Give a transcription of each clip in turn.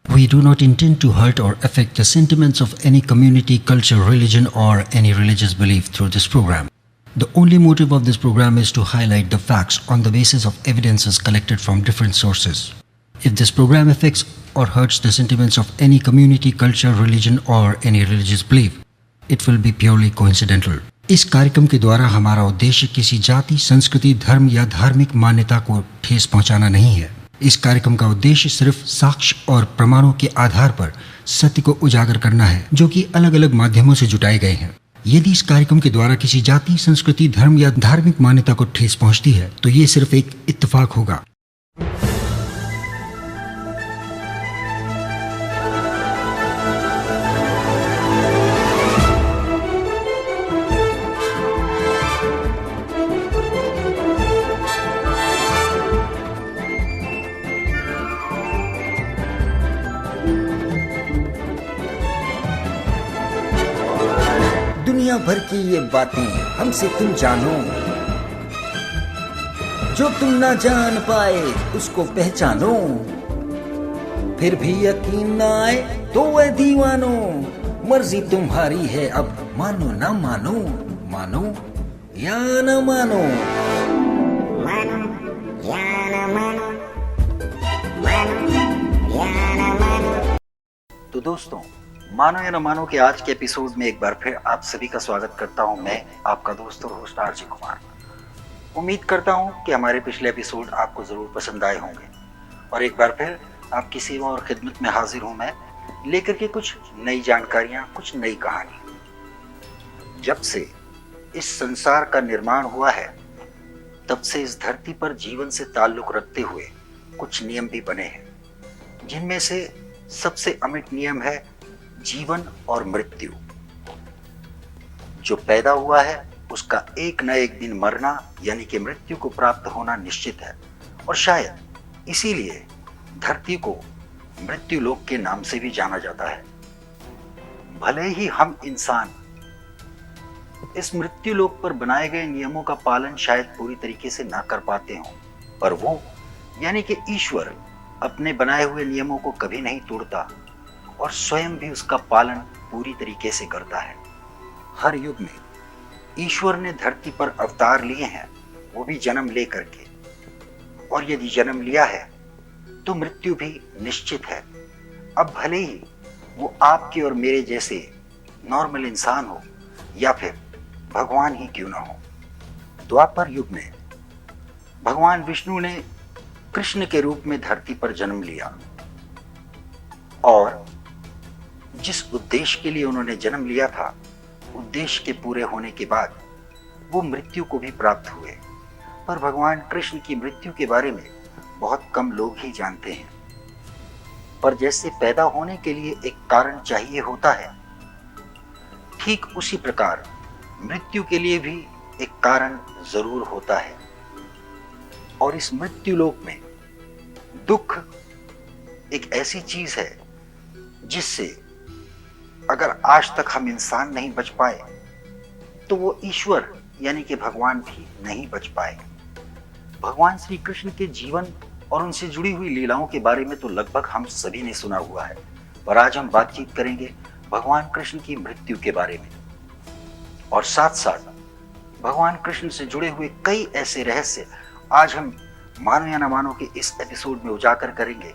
We do not intend to hurt or affect the sentiments of any community, culture, religion, or any religious belief through this program. The only motive of this program is to highlight the facts on the basis of evidences collected from different sources. If this program affects or hurts the sentiments of any community, culture, religion, or any religious belief, it will be purely coincidental. इस कार्यक्रम के द्वारा हमारा उद्देश्य किसी जाति, संस्कृति, धर्म या धार्मिक मान्यता को ठेस पहुंचाना नहीं है। इस कार्यक्रम का उद्देश्य सिर्फ साक्ष्य और प्रमाणों के आधार पर सत्य को उजागर करना है, जो कि अलग अलग माध्यमों से जुटाए गए हैं। यदि इस कार्यक्रम के द्वारा किसी जाति, संस्कृति, धर्म या धार्मिक मान्यता को ठेस पहुंचती है तो ये सिर्फ एक इत्तेफाक होगा। दुनिया भर की ये बातें हमसे तुम जानो, जो तुम ना जान पाए उसको पहचानो, फिर भी यकीन ना आए तो वह दीवानो, मर्जी तुम्हारी है अब मानो ना मानो, मानो या ना मानो, मानो या ना मानो, मानो या ना मानो। तो दोस्तों, मानो या न मानो के आज के एपिसोड में एक बार फिर आप सभी का स्वागत करता हूं मैं, आपका दोस्त और होस्ट आरजे कुमार। उम्मीद करता हूं कि हमारे पिछले एपिसोड आपको जरूर पसंद आए होंगे और एक बार फिर आपकी सेवा और खिदमत में हाजिर हूं मैं, लेकर के कुछ नई जानकारियां, कुछ नई कहानी। जब से इस संसार का निर्माण हुआ है तब से इस धरती पर जीवन से ताल्लुक रखते हुए कुछ नियम भी बने हैं, जिनमें से सबसे अमिट नियम है जीवन और मृत्यु। जो पैदा हुआ है उसका एक न एक दिन मरना यानी कि मृत्यु को प्राप्त होना निश्चित है, और शायद इसीलिए धरती को मृत्यु लोक के नाम से भी जाना जाता है। भले ही हम इंसान इस मृत्यु लोक पर बनाए गए नियमों का पालन शायद पूरी तरीके से ना कर पाते हों, पर वो यानी कि ईश्वर अपने बनाए हुए नियमों को कभी नहीं तोड़ता और स्वयं भी उसका पालन पूरी तरीके से करता है। हर युग में ईश्वर ने धरती पर अवतार लिए हैं, वो भी जन्म ले करके, और यदि जन्म लिया है तो मृत्यु भी निश्चित है। अब भले ही वो आपके और मेरे जैसे नॉर्मल इंसान हो या फिर भगवान ही क्यों ना हो। द्वापर युग में भगवान विष्णु ने कृष्ण के रूप में धरती पर जन्म लिया और जिस उद्देश्य के लिए उन्होंने जन्म लिया था, उद्देश्य के पूरे होने के बाद वो मृत्यु को भी प्राप्त हुए। पर भगवान कृष्ण की मृत्यु के बारे में बहुत कम लोग ही जानते हैं। पर जैसे पैदा होने के लिए एक कारण चाहिए होता है, ठीक उसी प्रकार मृत्यु के लिए भी एक कारण जरूर होता है। और इस मृत्यु लोक में दुख एक ऐसी चीज है जिससे अगर आज तक हम इंसान नहीं बच पाए तो वो ईश्वर यानी कि भगवान भी नहीं बच पाए। भगवान श्री कृष्ण के जीवन और उनसे जुड़ी हुई लीलाओं के बारे में तो लगभग हम सभी ने सुना हुआ है, पर आज हम बातचीत करेंगे भगवान कृष्ण की मृत्यु के बारे में, और साथ साथ भगवान कृष्ण से जुड़े हुए कई ऐसे रहस्य आज हम मानो या न मानो के इस एपिसोड में उजागर करेंगे,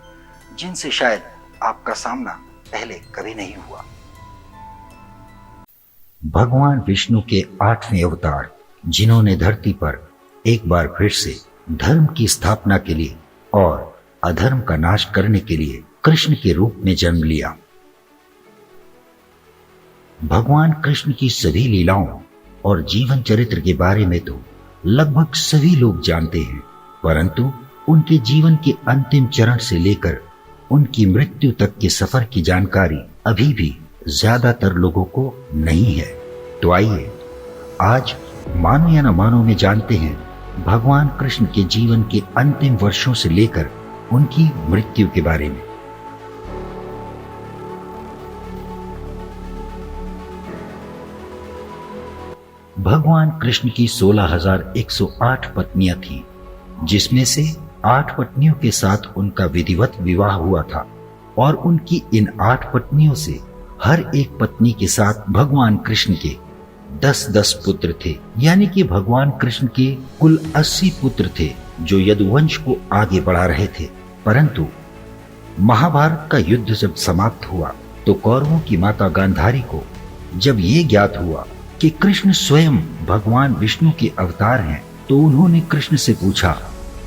जिनसे शायद आपका सामना पहले कभी नहीं हुआ। भगवान विष्णु के 8वें अवतार, जिन्होंने धरती पर एक बार फिर से धर्म की स्थापना के लिए और अधर्म का नाश करने के लिए कृष्ण के रूप में जन्म लिया। भगवान कृष्ण की सभी लीलाओं और जीवन चरित्र के बारे में तो लगभग सभी लोग जानते हैं, परंतु उनके जीवन के अंतिम चरण से लेकर उनकी मृत्यु तक के सफर की जानकारी अभी भी ज्यादातर लोगों को नहीं है। तो आइए आज मानो या न मानो में जानते हैं भगवान कृष्ण के जीवन के अंतिम वर्षों से लेकर उनकी मृत्यु के बारे में। भगवान कृष्ण की 16,108 पत्नियां थीं, जिसमें से 8 पत्नियों के साथ उनका विधिवत विवाह हुआ था और उनकी इन 8 पत्नियों से हर एक पत्नी के साथ भगवान कृष्ण के 10-10 पुत्र थे। यानी कि भगवान कृष्ण के कुल 80 पुत्र थे जो यदुवंश को आगे बढ़ा रहे थे। परंतु महाभारत का युद्ध जब समाप्त हुआ तो कौरवों की माता गांधारी को जब ये ज्ञात हुआ कि कृष्ण स्वयं भगवान विष्णु के अवतार हैं, तो उन्होंने कृष्ण से पूछा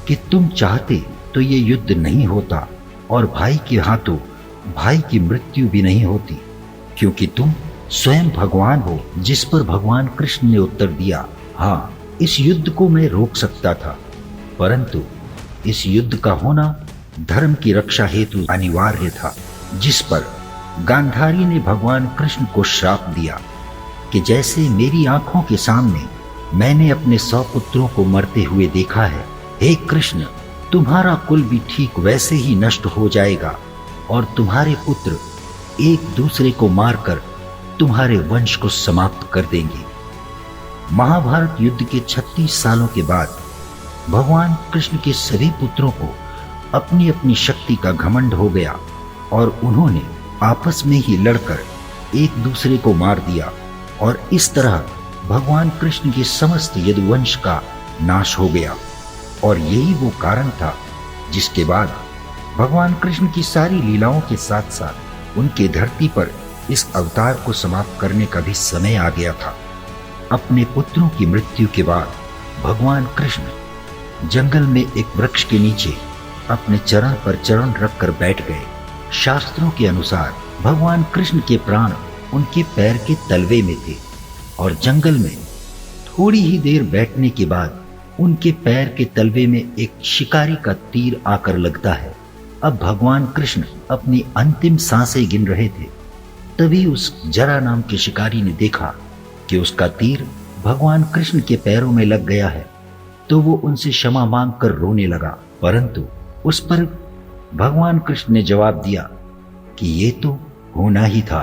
कि तुम चाहते तो ये युद्ध नहीं होता और भाई के हाथों भाई की मृत्यु भी नहीं होती, क्योंकि तुम स्वयं भगवान हो। जिस पर भगवान कृष्ण ने उत्तर दिया, हाँ, इस युद्ध को मैं रोक सकता था, परंतु इस युद्ध का होना धर्म की रक्षा हेतु अनिवार्य था। जिस पर गांधारी ने भगवान कृष्ण को श्राप दिया कि जैसे मेरी आंखों के सामने मैंने अपने 100 पुत्रों को मरते हुए देखा है, हे कृष्ण, तुम्हारा कुल भी ठीक वैसे ही नष्ट हो जाएगा और तुम्हारे पुत्र एक दूसरे को मारकर तुम्हारे वंश को समाप्त कर देंगे। महाभारत युद्ध के 36 सालों के बाद भगवान कृष्ण के सभी पुत्रों को अपनी अपनी शक्ति का घमंड हो गया और उन्होंने आपस में ही लड़कर एक दूसरे को मार दिया और इस तरह भगवान कृष्ण के समस्त यदुवंश का नाश हो गया। और यही वो कारण था जिसके बाद भगवान कृष्ण की सारी लीलाओं के साथ साथ उनके धरती पर इस अवतार को समाप्त करने का भी समय आ गया था। अपने पुत्रों की मृत्यु के बाद भगवान कृष्ण जंगल में एक वृक्ष के नीचे अपने चरण पर चरण रखकर बैठ गए। शास्त्रों के अनुसार भगवान कृष्ण के प्राण उनके पैर के तलवे में थे और जंगल में थोड़ी ही देर बैठने के बाद उनके पैर के तलवे में एक शिकारी का तीर आकर लगता है। अब भगवान कृष्ण अपनी अंतिम सांसें गिन रहे थे, तभी उस जरा नाम के शिकारी ने देखा कि उसका तीर भगवान कृष्ण के पैरों में लग गया है, तो वो उनसे क्षमा मांगकर रोने लगा। परंतु उस पर भगवान कृष्ण ने जवाब दिया कि ये तो होना ही था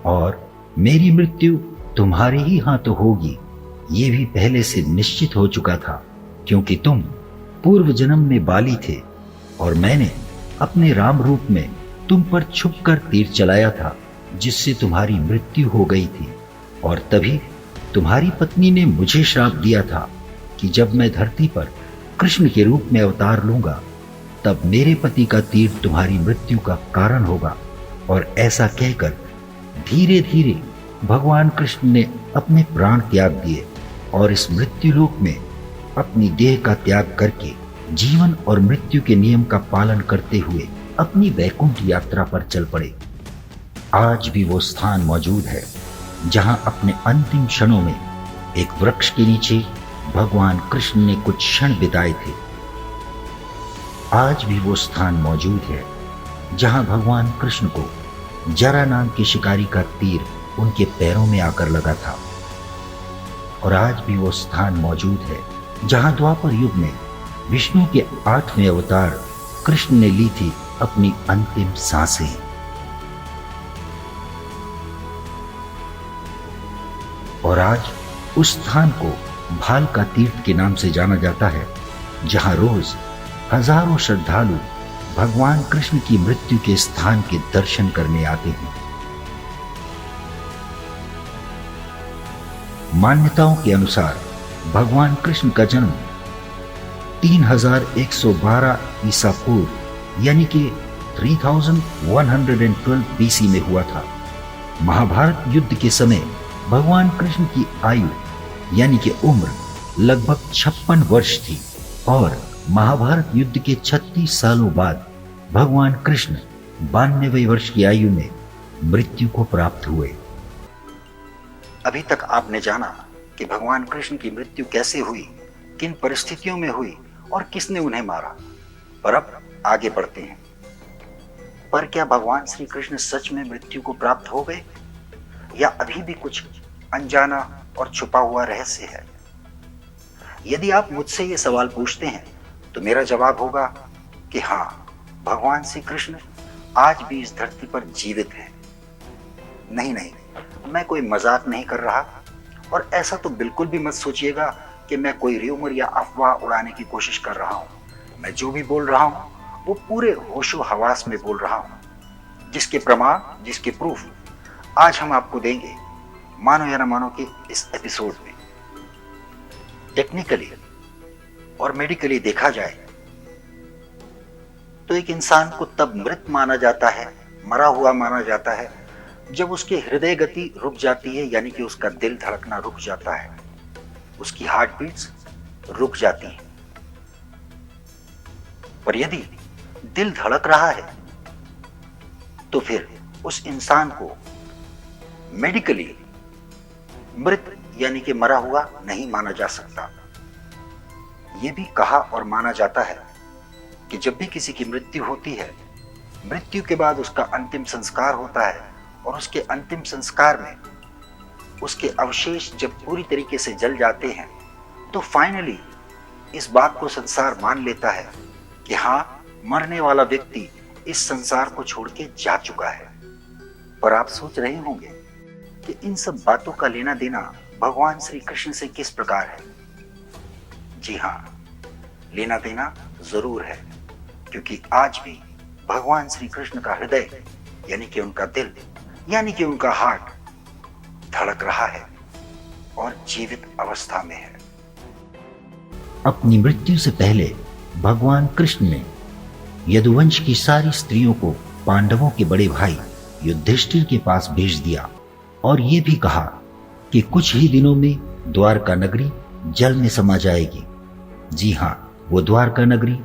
और मेरी मृत्यु तुम्हारे ही हाथों होगी, ये भी पहले से निश्चित हो चुका था, क्योंकि तुम पूर्व जन्म में बाली थे और मैंने अपने राम रूप में तुम पर छुपकर तीर चलाया था, जिससे तुम्हारी मृत्यु हो गई थी। और तभी तुम्हारी पत्नी ने मुझे श्राप दिया था कि जब मैं धरती पर कृष्ण के रूप में अवतार लूंगा तब मेरे पति का तीर तुम्हारी मृत्यु का कारण होगा। और ऐसा कहकर धीरे धीरे भगवान कृष्ण ने अपने प्राण त्याग दिए और इस मृत्युलोक में अपनी देह का त्याग करके जीवन और मृत्यु के नियम का पालन करते हुए अपनी वैकुंठ यात्रा पर चल पड़े। आज भी वो स्थान मौजूद है जहां अपने अंतिम क्षणों में एक वृक्ष के नीचे भगवान कृष्ण ने कुछ क्षण बिताए थे। आज भी वो स्थान मौजूद है जहां भगवान कृष्ण को जरा नाम के शिकारी का तीर उनके पैरों में आकर लगा था। और आज भी वो स्थान मौजूद है जहां द्वापर युग में विष्णु के 8वें अवतार कृष्ण ने ली थी अपनी अंतिम सांसें। और आज उस स्थान को भालका तीर्थ के नाम से जाना जाता है, जहां रोज हजारों श्रद्धालु भगवान कृष्ण की मृत्यु के स्थान के दर्शन करने आते हैं। मान्यताओं के अनुसार भगवान कृष्ण का जन्म 3112 ईसा पूर्व यानी कि 3112 बीसी में हुआ था। महाभारत युद्ध के समय भगवान कृष्ण की आयु यानी कि उम्र लगभग 56 वर्ष थी और महाभारत युद्ध के 36 सालों बाद भगवान कृष्ण 92वें वर्ष की आयु में मृत्यु को प्राप्त हुए। अभी तक आपने जाना कि भगवान कृष्ण की मृत्यु कैसे हुई, किन परिस्थितियों में हुई और किसने उन्हें मारा। पर अब आगे बढ़ते हैं। पर क्या भगवान श्री कृष्ण सच में मृत्यु को प्राप्त हो गए या अभी भी कुछ अनजाना और छुपा हुआ रहस्य है? यदि आप मुझसे ये सवाल पूछते हैं तो मेरा जवाब होगा कि हाँ, भगवान श्री कृष्ण आज भी इस धरती पर जीवित है। नहीं, मैं कोई मजाक नहीं कर रहा और ऐसा तो बिल्कुल भी मत सोचिएगा कि मैं कोई र्यूमर या अफवाह उड़ाने की कोशिश कर रहा हूँ। मैं जो भी बोल रहा हूँ वो पूरे होशो हवास में बोल रहा हूँ। जिसके प्रमाण, जिसके प्रूफ आज हम आपको देंगे मानो या न मानो के इस एपिसोड में। टेक्निकली और मेडिकली देखा जाए तो एक इंसान को तब मृत माना जाता है, मरा हुआ माना जाता है, जब उसकी हृदय गति रुक जाती है, यानी कि उसका दिल धड़कना रुक जाता है, उसकी हार्ट बीट्स रुक जाती हैं। पर यदि दिल धड़क रहा है तो फिर उस इंसान को मेडिकली मृत यानी कि मरा हुआ नहीं माना जा सकता। यह भी कहा और माना जाता है कि जब भी किसी की मृत्यु होती है, मृत्यु के बाद उसका अंतिम संस्कार होता है और उसके अंतिम संस्कार में उसके अवशेष जब पूरी तरीके से जल जाते हैं तो फाइनली इस बात को संसार मान लेता है कि हाँ, मरने वाला व्यक्ति इस संसार को छोड़ के जा चुका है। पर आप सोच रहे होंगे कि इन सब बातों का लेना देना भगवान श्री कृष्ण से किस प्रकार है। जी हाँ, लेना देना जरूर है, क्योंकि आज भी भगवान श्री कृष्ण का हृदय यानी कि उनका दिल यानी कि उनका हार्ट धड़क रहा है और जीवित अवस्था में है। अपनी मृत्यु से पहले भगवान कृष्ण ने यदुवंश की सारी स्त्रियों को पांडवों के बड़े भाई युधिष्ठिर के पास भेज दिया और ये भी कहा कि कुछ ही दिनों में द्वारका नगरी जल में समा जाएगी। जी हाँ, वो द्वारका नगरी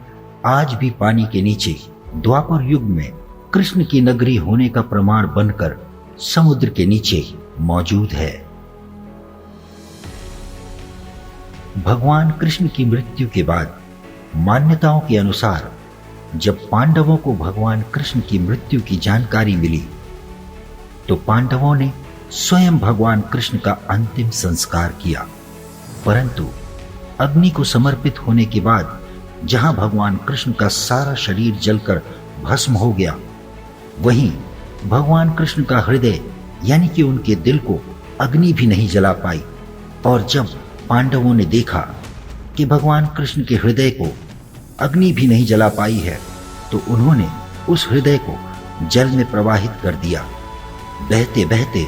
आज भी पानी के नीचे द्वापर युग में कृष्ण की नगरी होने का प्रमाण बनकर समुद्र के नीचे मौजूद है। भगवान कृष्ण की मृत्यु के बाद मान्यताओं के अनुसार जब पांडवों को भगवान कृष्ण की मृत्यु की जानकारी मिली तो पांडवों ने स्वयं भगवान कृष्ण का अंतिम संस्कार किया। परंतु अग्नि को समर्पित होने के बाद जहां भगवान कृष्ण का सारा शरीर जलकर भस्म हो गया, वहीं भगवान कृष्ण का हृदय यानी कि उनके दिल को अग्नि भी नहीं जला पाई। और जब पांडवों ने देखा कि भगवान कृष्ण के हृदय को अग्नि भी नहीं जला पाई है तो उन्होंने उस हृदय को जल में प्रवाहित कर दिया। बहते बहते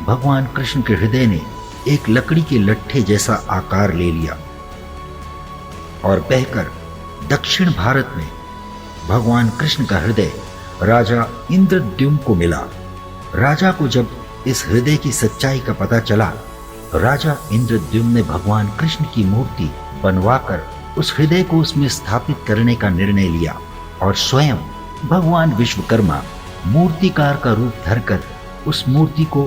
भगवान कृष्ण के हृदय ने एक लकड़ी के लट्ठे जैसा आकार ले लिया और बहकर दक्षिण भारत में भगवान कृष्ण का हृदय राजा इंद्रद्युम्न को मिला। राजा को जब इस हृदय की सच्चाई का पता चला, राजा इंद्रद्युम्न ने भगवान कृष्ण की मूर्ति बनवाकर उस हृदय को उसमें स्थापित करने का निर्णय लिया और स्वयं भगवान विश्वकर्मा मूर्तिकार का रूप धरकर उस मूर्ति को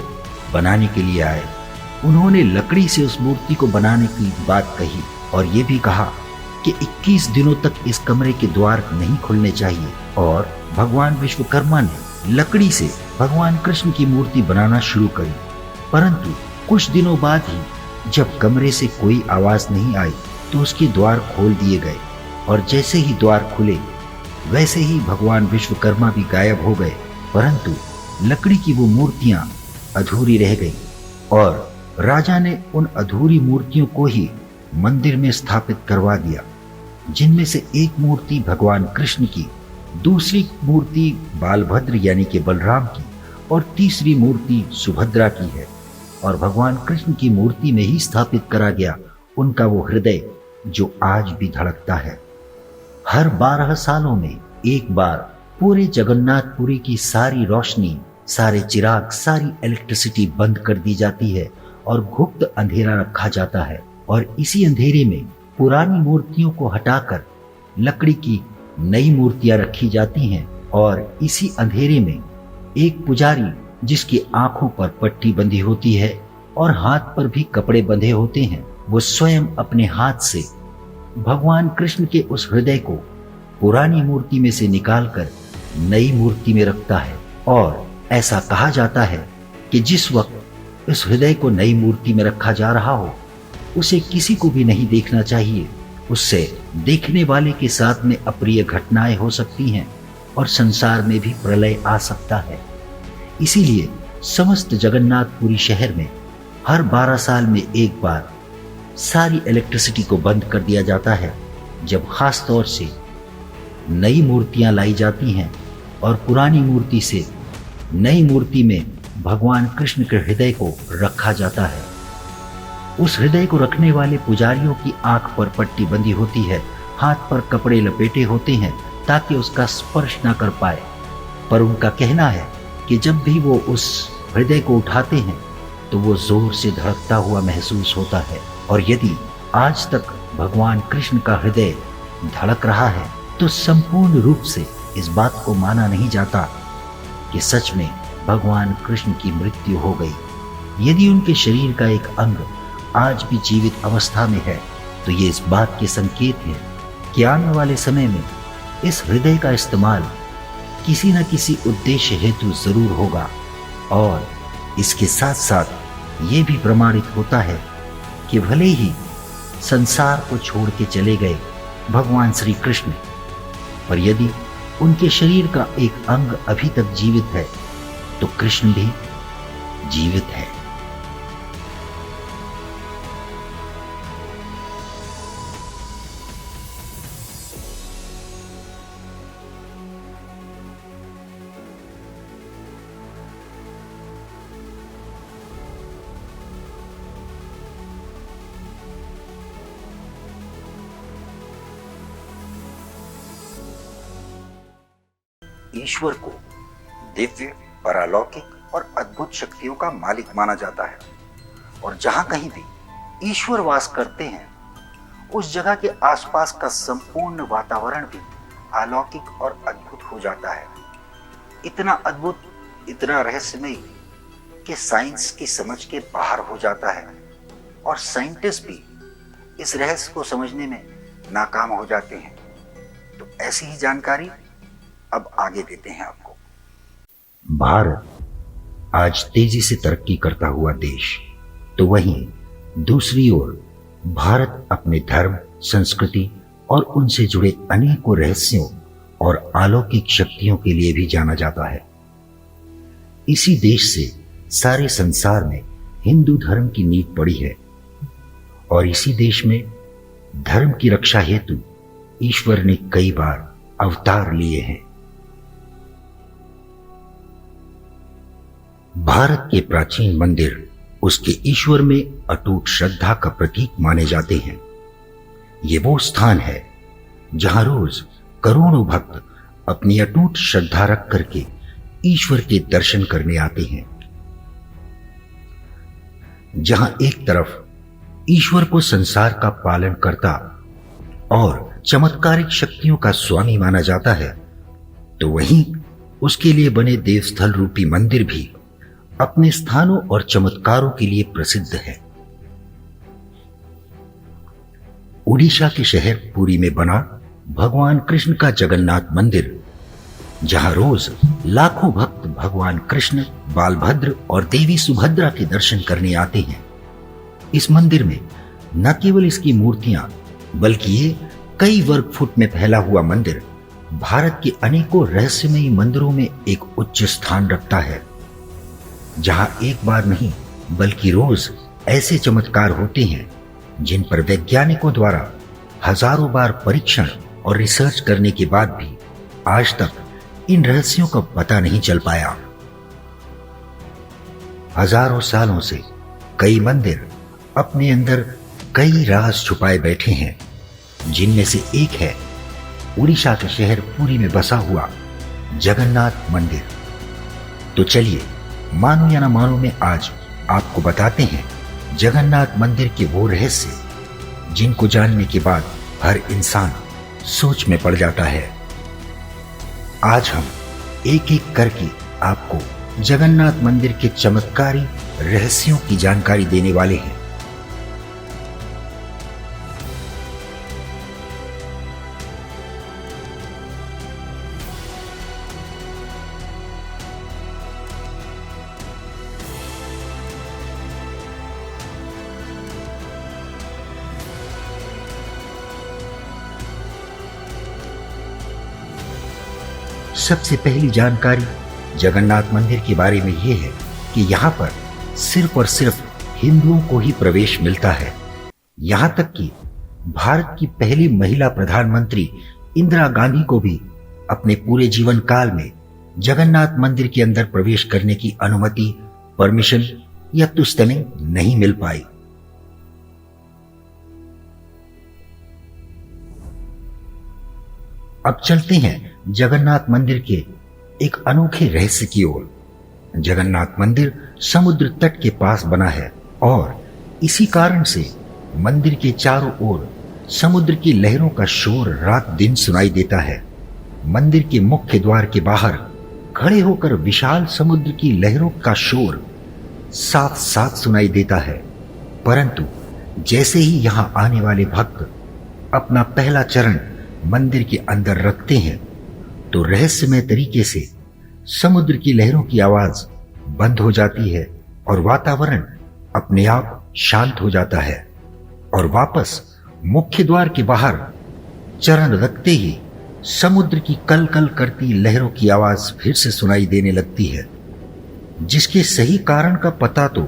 बनाने के लिए आए। उन्होंने लकड़ी से उस मूर्ति को बनाने की बात कही और ये भी कहा कि 21 दिनों तक इस कमरे के द्वार नहीं खुलने चाहिए। और भगवान विश्वकर्मा ने लकड़ी से भगवान कृष्ण की मूर्ति बनाना शुरू करी। परंतु कुछ दिनों बाद ही जब कमरे से कोई आवाज नहीं आई तो उसके द्वार खोल दिए गए और जैसे ही द्वार खुले वैसे ही भगवान विश्वकर्मा भी गायब हो गए। परंतु लकड़ी की वो मूर्तियां अधूरी रह गई और राजा ने उन अधूरी मूर्तियों को ही मंदिर में स्थापित करवा दिया, जिनमें से एक मूर्ति भगवान कृष्ण की, दूसरी मूर्ति बालभद्र यानी कि बलराम की और तीसरी मूर्ति सुभद्रा की है। और भगवान कृष्ण की मूर्ति में ही स्थापित करा गया उनका वो हृदय जो आज भी धड़कता है। हर 12 सालों में एक बार पूरे जगन्नाथपुरी की सारी रोशनी, सारे चिराग, सारी इलेक्ट्रिसिटी बंद कर दी जाती है और गुप्त अंधेरा रखा जाता है। और इसी अंधेरे में पुरानी मूर्तियों को हटाकर लकड़ी की नई मूर्तियां रखी जाती हैं। और इसी अंधेरे में एक पुजारी जिसकी आंखों पर पट्टी बंधी होती है और हाथ पर भी कपड़े बंधे होते हैं, वो स्वयं अपने हाथ से भगवान कृष्ण के उस हृदय को पुरानी मूर्ति में से निकालकर नई मूर्ति में रखता है। और ऐसा कहा जाता है कि जिस वक्त इस हृदय को नई मूर्ति में रखा जा रहा हो उसे किसी को भी नहीं देखना चाहिए। उससे देखने वाले के साथ में अप्रिय घटनाएं हो सकती हैं और संसार में भी प्रलय आ सकता है। इसीलिए समस्त जगन्नाथपुरी शहर में हर 12 साल में एक बार सारी इलेक्ट्रिसिटी को बंद कर दिया जाता है, जब खास तौर से नई मूर्तियां लाई जाती हैं और पुरानी मूर्ति से नई मूर्ति में भगवान कृष्ण के हृदय को रखा जाता है। उस हृदय को रखने वाले पुजारियों की आंख पर पट्टी बंधी होती है, हाथ पर कपड़े लपेटे होते हैं ताकि उसका स्पर्श न कर पाए। पर उनका कहना है कि जब भी वो उस हृदय को उठाते हैं तो वो जोर से धड़कता हुआ महसूस होता है। और यदि आज तक भगवान कृष्ण का हृदय धड़क रहा है तो संपूर्ण रूप से इस बात को माना नहीं जाता कि सच में भगवान कृष्ण की मृत्यु हो गई। यदि उनके शरीर का एक अंग आज भी जीवित अवस्था में है तो ये इस बात के संकेत है कि आने वाले समय में इस हृदय का इस्तेमाल किसी न किसी उद्देश्य हेतु जरूर होगा। और इसके साथ साथ ये भी प्रमाणित होता है कि भले ही संसार को छोड़ के चले गए भगवान श्री कृष्ण, पर यदि उनके शरीर का एक अंग अभी तक जीवित है तो कृष्ण भी जीवित है। ईश्वर को दिव्य, परालौकिक और अद्भुत शक्तियों का मालिक माना जाता है और जहां कहीं भी ईश्वर वास करते हैं उस जगह के आसपास का संपूर्ण वातावरण भी अलौकिक और अद्भुत हो जाता है। इतना अद्भुत, इतना रहस्यमय कि साइंस की समझ के बाहर हो जाता है और साइंटिस्ट भी इस रहस्य को समझने में नाकाम हो जाते हैं। तो ऐसी ही जानकारी अब आगे देते हैं आपको। भारत आज तेजी से तरक्की करता हुआ देश, तो वहीं दूसरी ओर भारत अपने धर्म, संस्कृति और उनसे जुड़े अनेकों रहस्यों और अलौकिक शक्तियों के लिए भी जाना जाता है। इसी देश से सारे संसार में हिंदू धर्म की नींव पड़ी है और इसी देश में धर्म की रक्षा हेतु ईश्वर ने कई बार अवतार लिए हैं। भारत के प्राचीन मंदिर उसके ईश्वर में अटूट श्रद्धा का प्रतीक माने जाते हैं। ये वो स्थान है जहां रोज करोड़ों भक्त अपनी अटूट श्रद्धा रख करके ईश्वर के दर्शन करने आते हैं। जहां एक तरफ ईश्वर को संसार का पालन करता और चमत्कारिक शक्तियों का स्वामी माना जाता है, तो वहीं उसके लिए बने देवस्थल रूपी मंदिर भी अपने स्थानों और चमत्कारों के लिए प्रसिद्ध है। उड़ीसा के शहर पुरी में बना भगवान कृष्ण का जगन्नाथ मंदिर, जहां रोज लाखों भक्त भगवान कृष्ण, बालभद्र और देवी सुभद्रा के दर्शन करने आते हैं। इस मंदिर में न केवल इसकी मूर्तियां बल्कि ये कई वर्ग फुट में फैला हुआ मंदिर भारत के अनेकों रहस्यमयी मंदिरों में एक उच्च स्थान रखता है, जहां एक बार नहीं बल्कि रोज ऐसे चमत्कार होते हैं जिन पर वैज्ञानिकों द्वारा हजारों बार परीक्षण और रिसर्च करने के बाद भी आज तक इन रहस्यों का पता नहीं चल पाया। हजारों सालों से कई मंदिर अपने अंदर कई राज छुपाए बैठे हैं, जिनमें से एक है उड़ीसा के शहर पुरी में बसा हुआ जगन्नाथ मंदिर। तो चलिए, मानो या ना मानो में आज आपको बताते हैं जगन्नाथ मंदिर के वो रहस्य जिनको जानने के बाद हर इंसान सोच में पड़ जाता है। आज हम एक एक करके आपको जगन्नाथ मंदिर के चमत्कारी रहस्यों की जानकारी देने वाले हैं। सबसे पहली जानकारी जगन्नाथ मंदिर के बारे में यह है कि यहाँ पर सिर्फ और सिर्फ हिंदुओं को ही प्रवेश मिलता है। यहाँ तक कि भारत की पहली महिला प्रधानमंत्री इंदिरा गांधी को भी अपने पूरे जीवन काल में जगन्नाथ मंदिर के अंदर प्रवेश करने की अनुमति, परमिशन या तुस्तनी नहीं मिल पाई। अब चलते हैं जगन्नाथ मंदिर के एक अनोखे रहस्य की ओर। जगन्नाथ मंदिर समुद्र तट के पास बना है और इसी कारण से मंदिर के चारों ओर समुद्र की लहरों का शोर रात दिन सुनाई देता है। मंदिर के मुख्य द्वार के बाहर खड़े होकर विशाल समुद्र की लहरों का शोर साफ साफ सुनाई देता है, परंतु जैसे ही यहां आने वाले भक्त अपना पहला चरण मंदिर के अंदर रखते हैं तो रहस्यमय तरीके से समुद्र की लहरों की आवाज बंद हो जाती है और वातावरण अपने आप शांत हो जाता है और वापस मुख्य द्वार के बाहर चरण रखते ही समुद्र की कल कल करती लहरों की आवाज फिर से सुनाई देने लगती है, जिसके सही कारण का पता तो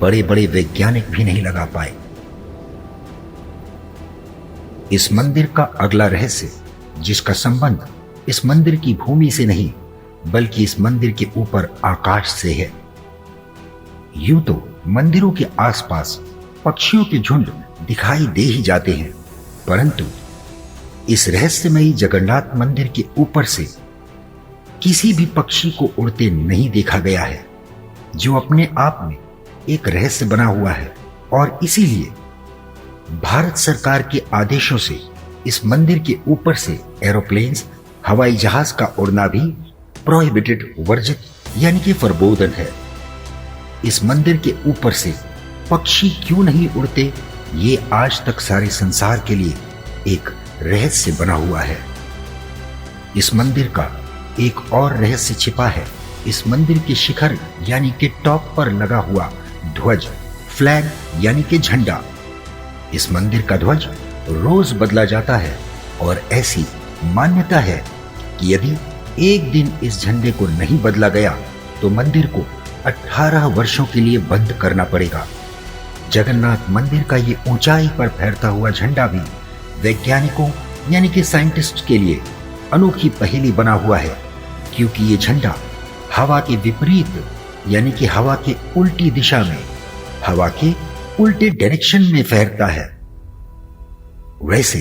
बड़े बड़े वैज्ञानिक भी नहीं लगा पाए। इस मंदिर का अगला रहस्य, जिसका संबंध इस मंदिर की भूमि से नहीं बल्कि इस मंदिर के ऊपर आकाश से है। यूं तो मंदिरों के आसपास पक्षियों के झुंड दिखाई दे ही जाते हैं, परंतु इस रहस्यमयी जगन्नाथ मंदिर के ऊपर से किसी भी पक्षी को उड़ते नहीं देखा गया है, जो अपने आप में एक रहस्य बना हुआ है। और इसीलिए भारत सरकार के आदेशों से इस मंदिर के ऊपर से एरोप्लेन्स, हवाई जहाज का उड़ना भी प्रोहिबिटेड, वर्जित यानी कि फरबोदन है। इस मंदिर के ऊपर से पक्षी क्यों नहीं उड़ते, ये आज तक सारे संसार के लिए एक रहस्य बना हुआ है। इस मंदिर का एक और रहस्य छिपा है इस मंदिर के शिखर यानी कि टॉप पर लगा हुआ ध्वज, फ्लैग यानी कि झंडा। इस मंदिर का ध्वज रोज बदला जाता है और ऐसी मान्यता है कि यदि एक दिन इस झंडे को नहीं बदला गया तो मंदिर को 18 वर्षों के लिए बंद करना पड़ेगा। जगन्नाथ मंदिर का ये ऊंचाई पर फहरता हुआ झंडा भी वैज्ञानिकों यानी कि साइंटिस्ट के लिए अनोखी पहेली बना हुआ है, क्योंकि ये झंडा हवा के विपरीत यानी कि हवा के उल्टी दिशा में, हवा के उल्टे डायरेक्शन में फहरता है। वैसे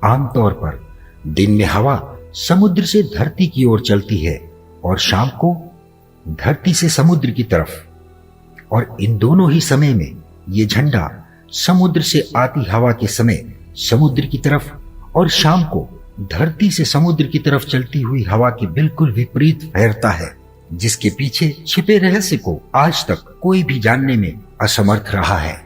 आमतौर पर दिन में हवा समुद्र से धरती की ओर चलती है और शाम को धरती से समुद्र की तरफ, और इन दोनों ही समय में ये झंडा समुद्र से आती हवा के समय समुद्र की तरफ और शाम को धरती से समुद्र की तरफ चलती हुई हवा के बिल्कुल विपरीत फहरता है, जिसके पीछे छिपे रहस्य को आज तक कोई भी जानने में असमर्थ रहा है।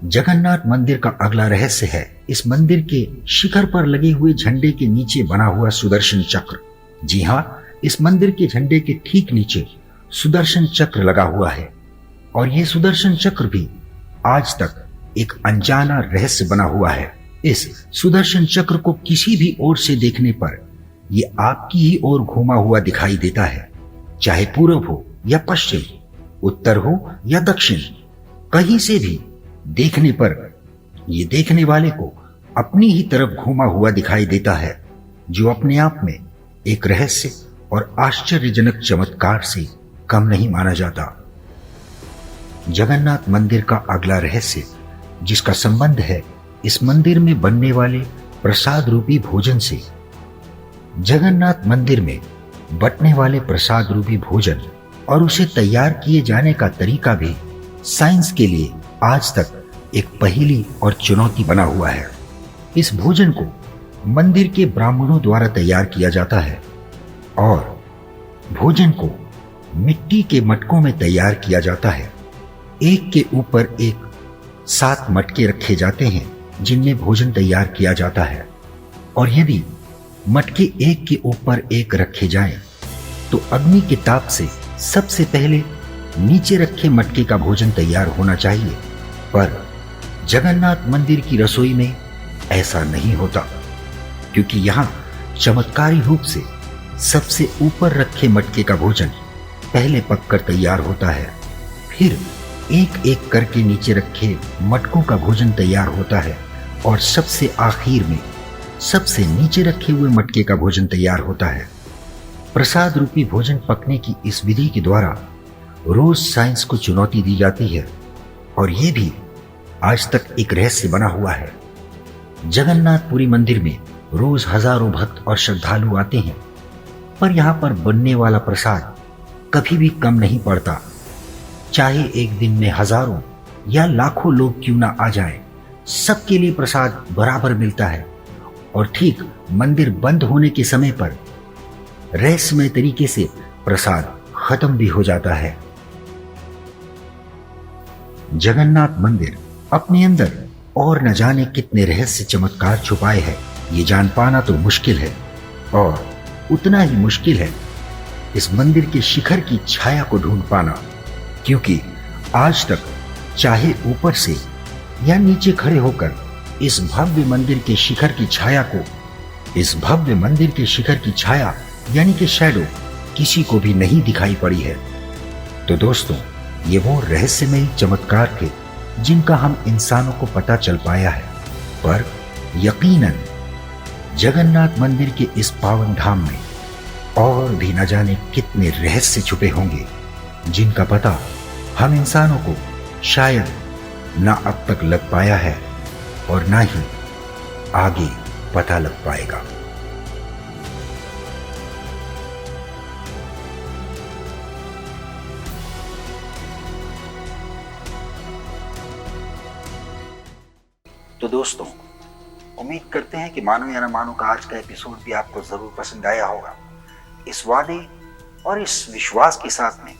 जगन्नाथ मंदिर का अगला रहस्य है इस मंदिर के शिखर पर लगे हुए झंडे के नीचे बना हुआ सुदर्शन चक्र। जी हां, इस मंदिर के झंडे के ठीक नीचे सुदर्शन चक्र लगा हुआ है और यह सुदर्शन चक्र भी आज तक एक अनजाना रहस्य बना हुआ है। इस सुदर्शन चक्र को किसी भी ओर से देखने पर यह आपकी ही ओर घूमा हुआ दिखाई देता है, चाहे पूर्व हो या पश्चिम, उत्तर हो या दक्षिण, कहीं से भी देखने पर यह देखने वाले को अपनी ही तरफ घूमा हुआ दिखाई देता है, जो अपने आप में एक रहस्य और आश्चर्यजनक चमत्कार से कम नहीं माना जाता। जगन्नाथ मंदिर का अगला रहस्य, जिसका संबंध है इस मंदिर में बनने वाले प्रसाद रूपी भोजन से। जगन्नाथ मंदिर में बटने वाले प्रसाद रूपी भोजन और उसे तैयार किए जाने का तरीका भी साइंस के लिए आज तक एक पहेली और चुनौती बना हुआ है। इस भोजन को मंदिर के ब्राह्मणों द्वारा तैयार किया जाता है और भोजन को मिट्टी के मटकों में तैयार किया जाता है। एक के ऊपर एक 7 मटके रखे जाते हैं जिनमें भोजन तैयार किया जाता है, और यदि मटके एक के ऊपर एक रखे जाएं तो अग्नि के ताप से सबसे पहले नीचे रखे मटके का भोजन तैयार होना चाहिए, पर जगन्नाथ मंदिर की रसोई में ऐसा नहीं होता, क्योंकि यहां चमत्कारी रूप से सबसे ऊपर रखे मटके का भोजन पहले पककर तैयार होता है, फिर एक एक करके नीचे रखे मटकों का भोजन तैयार होता है और सबसे आखिर में सबसे नीचे रखे हुए मटके का भोजन तैयार होता है। प्रसाद रूपी भोजन पकने की इस विधि के द्वारा रोज साइंस को चुनौती दी जाती है और ये भी आज तक एक रहस्य बना हुआ है। जगन्नाथपुरी मंदिर में रोज हजारों भक्त और श्रद्धालु आते हैं, पर यहां पर बनने वाला प्रसाद कभी भी कम नहीं पड़ता। चाहे एक दिन में हजारों या लाखों लोग क्यों ना आ जाएं, सबके लिए प्रसाद बराबर मिलता है और ठीक मंदिर बंद होने के समय पर रहस्यमय तरीके से प्रसाद खत्म भी हो जाता है। जगन्नाथ मंदिर अपने अंदर और न जाने कितने रहस्य चमत्कार छुपाए हैं, ये जान पाना तो मुश्किल है और उतना ही मुश्किल है इस मंदिर के शिखर की छाया को ढूंढ पाना, क्योंकि आज तक चाहे ऊपर से या नीचे खड़े होकर इस भव्य मंदिर के शिखर की छाया यानी कि शैडो किसी को भी नहीं दिखाई पड़ी है। तो दोस्तों, ये वो रहस्यमय चमत्कार थे जिनका हम इंसानों को पता चल पाया है, पर यकीनन जगन्नाथ मंदिर के इस पावन धाम में और भी न जाने कितने रहस्य छुपे होंगे जिनका पता हम इंसानों को शायद ना अब तक लग पाया है और ना ही आगे पता लग पाएगा। तो दोस्तों, उम्मीद करते हैं कि मानो या न मानो का आज का एपिसोड भी आपको जरूर पसंद आया होगा। इस वादे और इस विश्वास के साथ में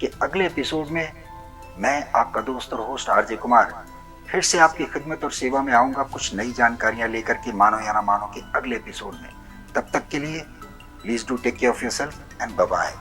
कि अगले एपिसोड में मैं आपका दोस्त और होस्ट आरजे कुमार फिर से आपकी खिदमत और सेवा में आऊंगा कुछ नई जानकारियां लेकर के मानो या न मानो के अगले एपिसोड में। तब तक के लिए please do take care of yourself and bye bye.